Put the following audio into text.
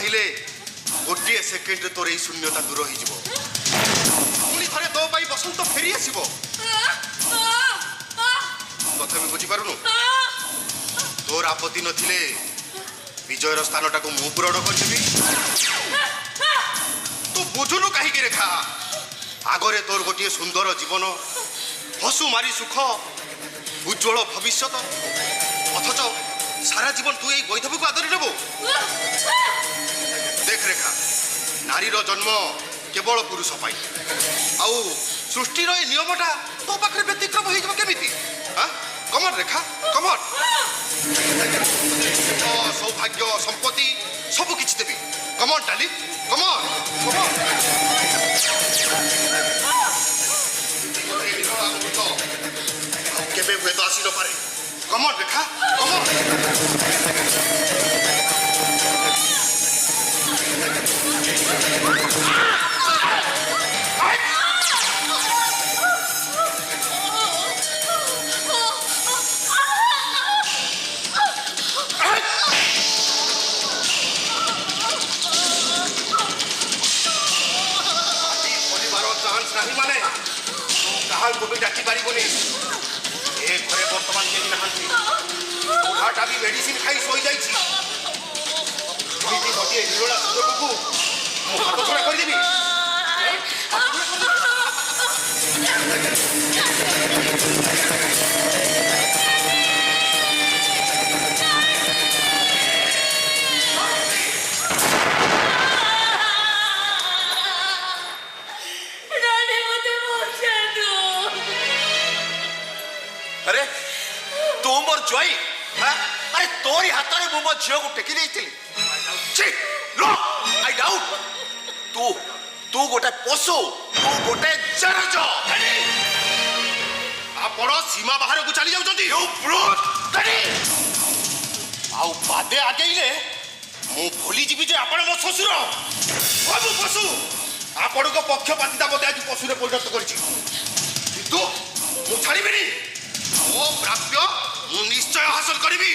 चाहिले गोटे सेकेंड तोर ये शून्यता दूर हो पुणी थे तो बसंत फेरी आसब तथापि बुझीपारुनु तोर आपत्ति नथिले विजयर स्थानटा को मु पूरण करदेवी तू बुझुनु कहीं रेखा आगरे तोर गोटे सुंदर जीवन हसु मारी सुख उज्ज्वल भविष्य अथच सारा जीवन तू ये वैधवी को आदरी नेबू देख रेखा नारी जन्म केवल पुरुष पाई आउ सृष्टिर ये नियमटा तो पाखे व्यतिक्रम हो केमिति कमन रेखा कमन सौभाग्य संपत्ति सब किछि देबी कमन डाली कमन केबे हुए तो आसी न पारे कमन रेखा को भी डाकी पारिबनी ए घरे वर्तमान केही नहांती बुढ़ाटा भी मेडिसिन खाई सोई जाइछि एमिति गोटे निरोला सुजोग को मु हाथ छड़ा कर देबी अरे तू मोर जई अरे तोरी हाथ में मो झील को टेकी देती आई डाउट तू तू गोटे पशु तू गोटे जरज आपण सीमा बाहर को चली जाउछंती आउ बादे आगेइले मु भूली जीवी जे आपण मो ससुर बाबू पशु आपण को पक्षपातिता मते आज पशु रे परिणत करछि किंतु मु छाड़ीबिनी ओ प्राप्य मु निश्चय हासिल करिबी